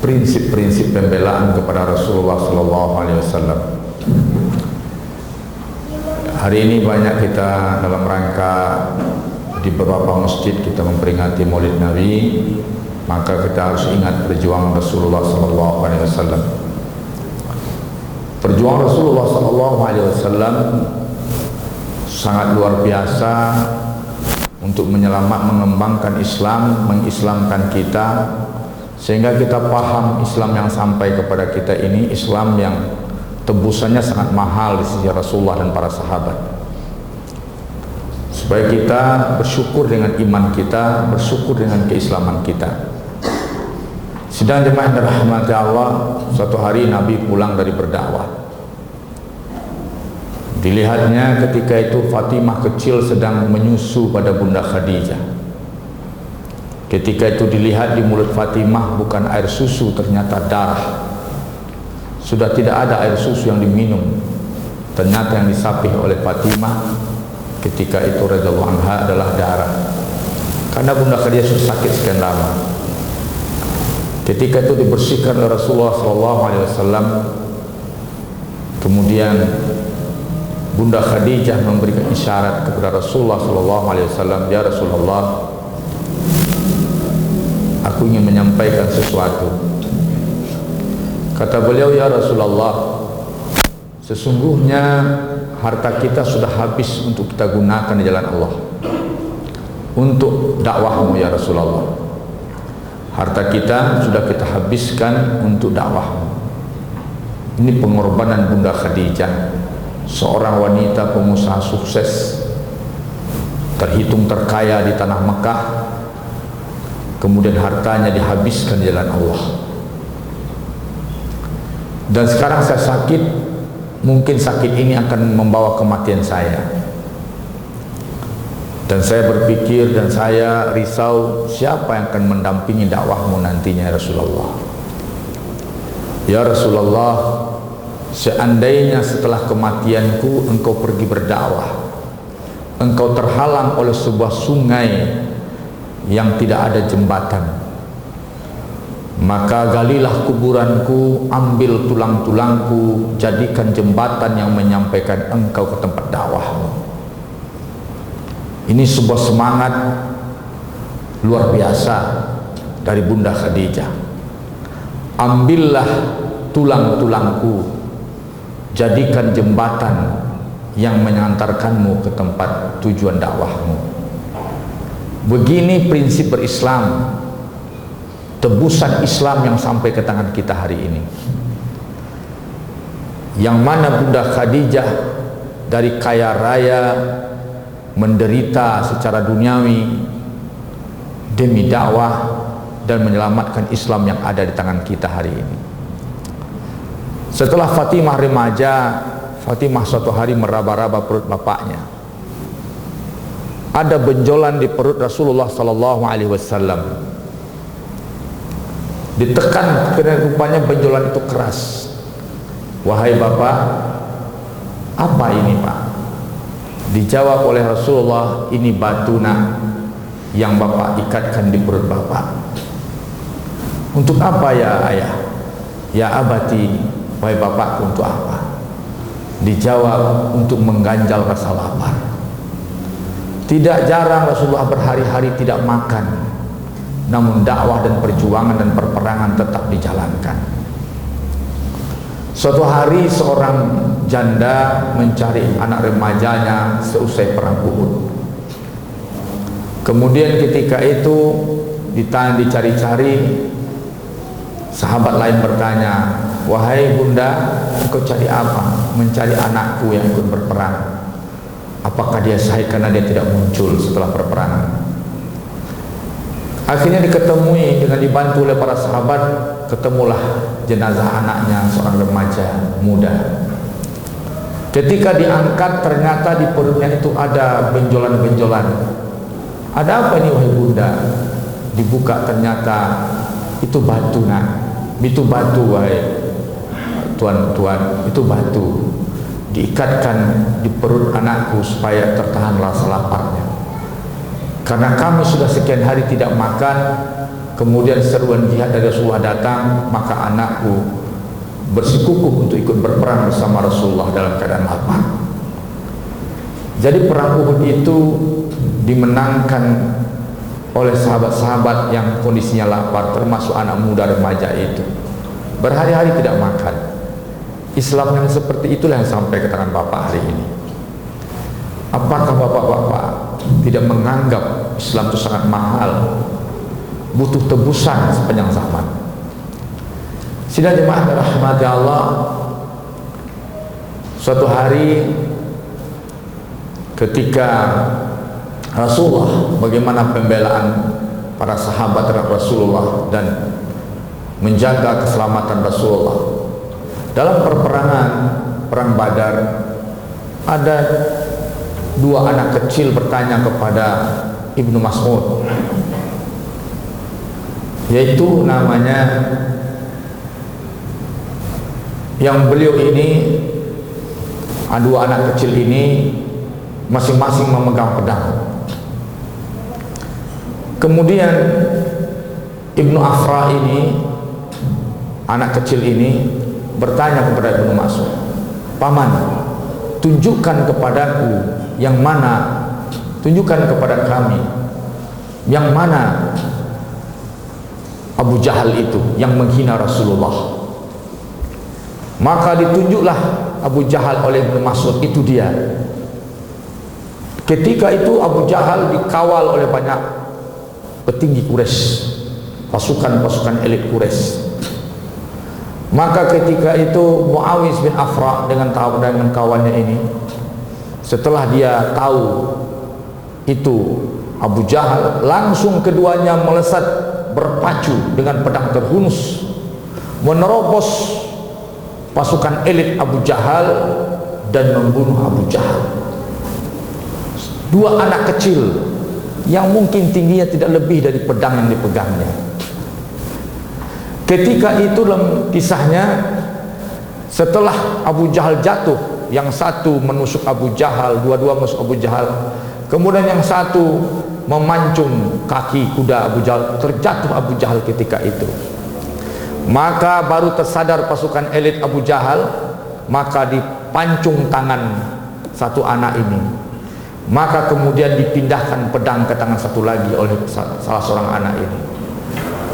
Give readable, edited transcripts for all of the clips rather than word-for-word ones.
prinsip-prinsip pembelaan kepada Rasulullah Sallallahu Alaihi Wasallam. Hari ini banyak kita dalam rangka di beberapa masjid kita memperingati Maulid Nabi, maka kita harus ingat perjuangan Rasulullah Sallallahu Alaihi Wasallam. Perjuangan Rasulullah Sallallahu Alaihi Wasallam sangat luar biasa untuk mengembangkan Islam, mengislamkan kita, sehingga kita paham Islam yang sampai kepada kita ini Islam yang tebusannya sangat mahal di sisi Rasulullah dan para sahabat. Supaya kita bersyukur dengan iman kita, bersyukur dengan keislaman kita. Sidang jemaah yang dirahmati Allah, suatu hari Nabi pulang dari berdakwah. Dilihatnya ketika itu Fatimah kecil sedang menyusu pada Bunda Khadijah. Ketika itu dilihat di mulut Fatimah bukan air susu, ternyata darah. Sudah tidak ada air susu yang diminum, ternyata yang disapih oleh Fatimah ketika itu radhiyallahu anha adalah darah. Karena Bunda Khadijah sudah sakit sekian lama. Ketika itu dibersihkan oleh Rasulullah SAW, kemudian Bunda Khadijah memberikan isyarat kepada Rasulullah SAW, ya Rasulullah, aku ingin menyampaikan sesuatu. Kata beliau, ya Rasulullah, sesungguhnya harta kita sudah habis untuk kita gunakan di jalan Allah, untuk dakwahmu ya Rasulullah. Harta kita sudah kita habiskan untuk dakwahmu. Ini pengorbanan Bunda Khadijah, seorang wanita pengusaha sukses, terhitung terkaya di tanah Mekah, kemudian hartanya dihabiskan di jalan Allah. Dan sekarang saya sakit, mungkin sakit ini akan membawa kematian saya. Dan saya berpikir dan saya risau, siapa yang akan mendampingi dakwahmu nantinya ya Rasulullah. Ya Rasulullah, seandainya setelah kematianku engkau pergi berdakwah, engkau terhalang oleh sebuah sungai yang tidak ada jembatan, maka galilah kuburanku, ambil tulang-tulangku, jadikan jembatan yang menyampaikan engkau ke tempat dakwahmu. Ini sebuah semangat luar biasa dari Bunda Khadijah. Ambillah tulang-tulangku, jadikan jembatan yang mengantarkanmu ke tempat tujuan dakwahmu. Begini prinsip berislam, tebusan Islam yang sampai ke tangan kita hari ini, yang mana Bunda Khadijah dari kaya raya menderita secara duniawi demi dakwah dan menyelamatkan Islam yang ada di tangan kita hari ini. Setelah Fatimah remaja, Fatimah suatu hari meraba-raba perut bapaknya. Ada benjolan di perut Rasulullah Sallallahu Alaihi Wasallam. Ditekan karena rupanya benjolan itu keras. Wahai bapak, apa ini pak? Dijawab oleh Rasulullah, ini batu nak yang bapak ikatkan di perut bapak. Untuk apa ya ayah? Ya abati, wahai bapakku, untuk apa? Dijawab, untuk mengganjal rasa lapar. Tidak jarang Rasulullah berhari-hari tidak makan, namun dakwah dan perjuangan dan perperangan tetap dijalankan. Suatu hari seorang janda mencari anak remajanya seusai perang Uhud. Kemudian ketika itu dicari-cari, sahabat lain bertanya, wahai bunda, engkau cari apa? Mencari anakku yang ikut berperang. Apakah dia sahih karena dia tidak muncul setelah perperangan? Akhirnya diketemui dengan dibantu oleh para sahabat, ketemulah jenazah anaknya, seorang remaja muda. Ketika diangkat, ternyata di perutnya itu ada benjolan-benjolan. Ada apa ini wahai bunda? Dibuka, ternyata itu batu nak. Itu batu wahai tuan-tuan, itu batu. Diikatkan di perut anakku supaya tertahan rasa laparnya. Karena kami sudah sekian hari tidak makan, kemudian seruan jihad dari Rasulullah datang, maka anakku bersikukuh untuk ikut berperang bersama Rasulullah dalam keadaan lapar. Jadi perang Uhud itu dimenangkan oleh sahabat-sahabat yang kondisinya lapar, termasuk anak muda remaja itu. Berhari-hari tidak makan. Islam yang seperti itulah yang sampai ke tangan Bapak hari ini. Apakah Bapak-bapak tidak menganggap Islam itu sangat mahal, butuh tebusan sepanjang zaman? Sidang jemaah rahmati Allah, suatu hari ketika Rasulullah, bagaimana pembelaan para sahabat terhadap Rasulullah dan menjaga keselamatan Rasulullah dalam perperangan perang Badar, ada dua anak kecil bertanya kepada Ibnu Mas'ud, yaitu namanya, yang beliau ini, dua anak kecil ini masing-masing memegang pedang. Kemudian Ibnu Afra ini, anak kecil ini, bertanya kepada Ibnu Mas'ud, "Paman, tunjukkan kepadaku yang mana, tunjukkan kepada kami yang mana Abu Jahal itu yang menghina Rasulullah." Maka ditunjuklah Abu Jahal oleh Ibnu Mas'ud, itu dia. Ketika itu Abu Jahal dikawal oleh banyak petinggi Quraisy, pasukan-pasukan elit Quraisy. Maka ketika itu Muawiyah bin Afra dengan kawannya ini, setelah dia tahu itu Abu Jahal, langsung keduanya melesat berpacu dengan pedang terhunus menerobos pasukan elit Abu Jahal dan membunuh Abu Jahal. Dua anak kecil yang mungkin tingginya tidak lebih dari pedang yang dipegangnya. Ketika itu dalam kisahnya, setelah Abu Jahal jatuh, yang satu menusuk Abu Jahal, dua-dua menusuk Abu Jahal, kemudian yang satu memancung kaki kuda Abu Jahal, terjatuh Abu Jahal ketika itu. Maka baru tersadar pasukan elit Abu Jahal, maka dipancung tangan satu anak ini. Maka kemudian dipindahkan pedang ke tangan satu lagi oleh salah seorang anak ini.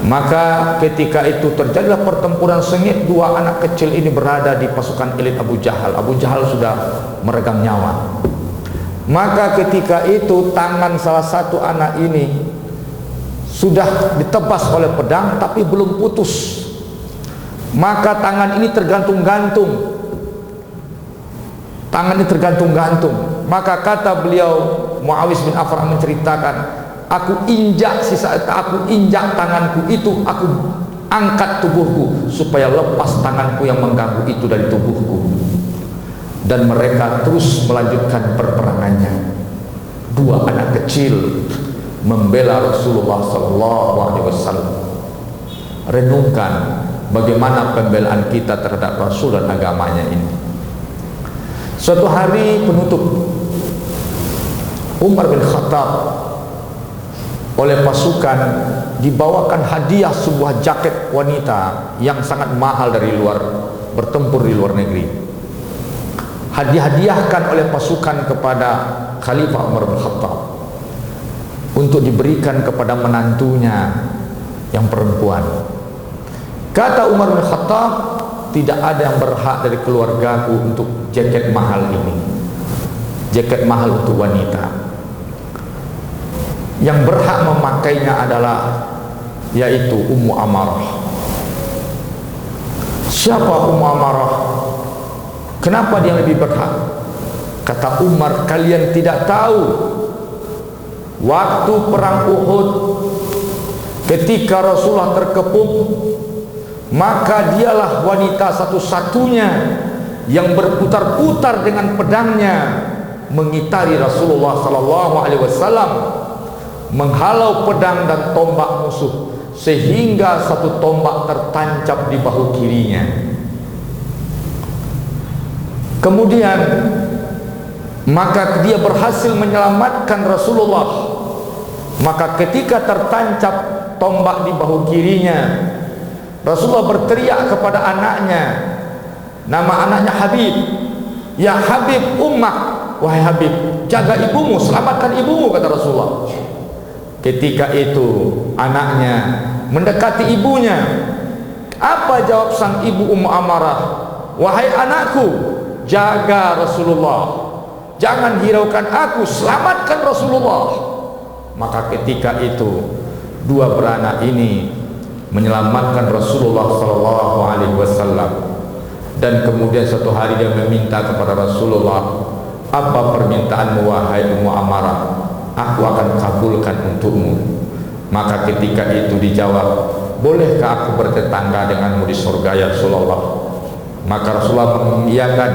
Maka ketika itu terjadilah pertempuran sengit, dua anak kecil ini berada di pasukan elit Abu Jahal. Abu Jahal sudah meregang nyawa. Maka ketika itu tangan salah satu anak ini sudah ditebas oleh pedang tapi belum putus. Maka tangan ini tergantung-gantung. Tangan ini tergantung-gantung. Maka kata beliau, Muawiyah bin Afra menceritakan, aku injak tanganku itu, aku angkat tubuhku supaya lepas tanganku yang mengganggu itu dari tubuhku. Dan mereka terus melanjutkan perperangannya. Dua anak kecil membela Rasulullah SAW. Renungkan bagaimana pembelaan kita terhadap Rasul dan agamanya ini. Suatu hari penutup, Umar bin Khattab oleh pasukan dibawakan hadiah sebuah jaket wanita yang sangat mahal dari luar, bertempur di luar negeri. Hadiah-hadiahkan oleh pasukan kepada Khalifah Umar bin Khattab untuk diberikan kepada menantunya yang perempuan. Kata Umar bin Khattab, tidak ada yang berhak dari keluargaku untuk jaket mahal ini, jaket mahal untuk wanita. Yang berhak memakainya adalah yaitu Ummu Amarah. Siapa Ummu Amarah? Kenapa dia lebih berhak? Kata Umar, kalian tidak tahu waktu perang Uhud ketika Rasulullah terkepung, maka dialah wanita satu-satunya yang berputar-putar dengan pedangnya mengitari Rasulullah SAW, menghalau pedang dan tombak musuh sehingga satu tombak tertancap di bahu kirinya. Kemudian maka dia berhasil menyelamatkan Rasulullah. Maka ketika tertancap tombak di bahu kirinya. Rasulullah berteriak kepada anaknya, nama anaknya Habib, ya Habib ummak, wahai Habib, jaga ibumu, selamatkan ibumu, kata Rasulullah. Ketika itu anaknya mendekati ibunya. Apa jawab sang ibu Ummu Amarah? Wahai anakku, jaga Rasulullah, jangan hiraukan aku, selamatkan Rasulullah. Maka ketika itu dua beranak ini menyelamatkan Rasulullah sallallahu alaihi wasallam. Dan kemudian suatu hari dia meminta kepada Rasulullah, apa permintaanmu wahai Ummu Amarah? Aku akan kabulkan untukmu. Maka ketika itu dijawab, bolehkah aku bertetangga denganmu di surga ya Rasulullah? Maka Rasulullah mengiyakan,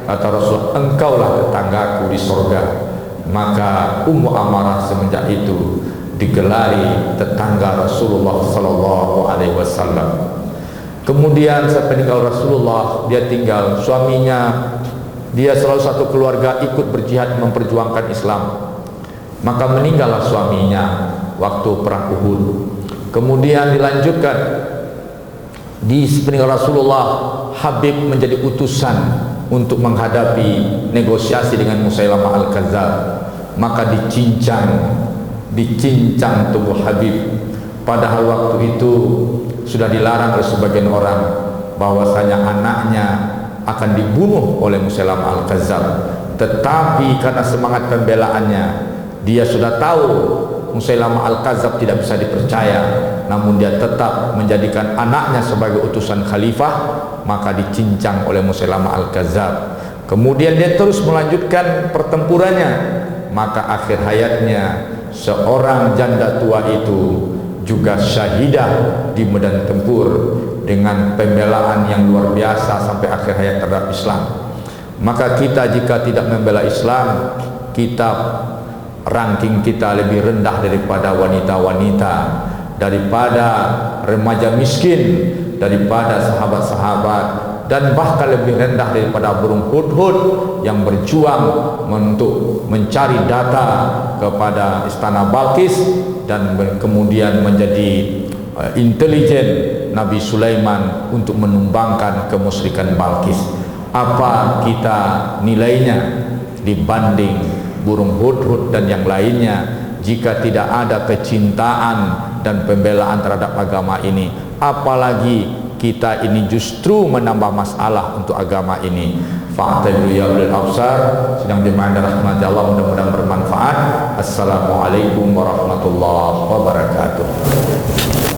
kata Rasulullah, engkaulah tetanggaku di surga. Maka Ummu Amarah semenjak itu digelari tetangga Rasulullah sallallahu alaihi wasallam. Kemudian sepeninggal Rasulullah, dia tinggal suaminya, dia selalu satu keluarga ikut berjihad memperjuangkan Islam. Maka meninggallah suaminya waktu perang Uhud. Kemudian dilanjutkan di sepeninggal Rasulullah, Habib menjadi utusan untuk menghadapi negosiasi dengan Musailamah Al-Kadzdzab. Maka dicincang tubuh Habib. Padahal waktu itu sudah dilarang oleh sebagian orang bahwasanya anaknya akan dibunuh oleh Musailamah Al-Kadzdzab. Tetapi karena semangat pembelaannya, dia sudah tahu Musailamah Al-Kadzdzab tidak bisa dipercaya, namun dia tetap menjadikan anaknya sebagai utusan khalifah. Maka dicincang oleh Musailamah Al-Kadzdzab. Kemudian dia terus melanjutkan pertempurannya. Maka akhir hayatnya seorang janda tua itu juga syahidah di medan tempur dengan pembelaan yang luar biasa sampai akhir hayat terhadap Islam. Maka kita jika tidak membela Islam, ranking kita lebih rendah daripada wanita-wanita, daripada remaja miskin, daripada sahabat-sahabat, dan bahkan lebih rendah daripada burung hudhud yang berjuang untuk mencari data kepada istana Balkis dan kemudian menjadi intelijen Nabi Sulaiman untuk menumbangkan kemusyrikan Balkis. Apa kita nilainya dibanding burung hudhud dan yang lainnya jika tidak ada kecintaan dan pembelaan terhadap agama ini? Apalagi kita ini justru menambah masalah untuk agama ini. Fa'tabiru ya ulil absar, sedang dimana rahmat Allah, mudah-mudahan bermanfaat. Assalamualaikum warahmatullahi wabarakatuh.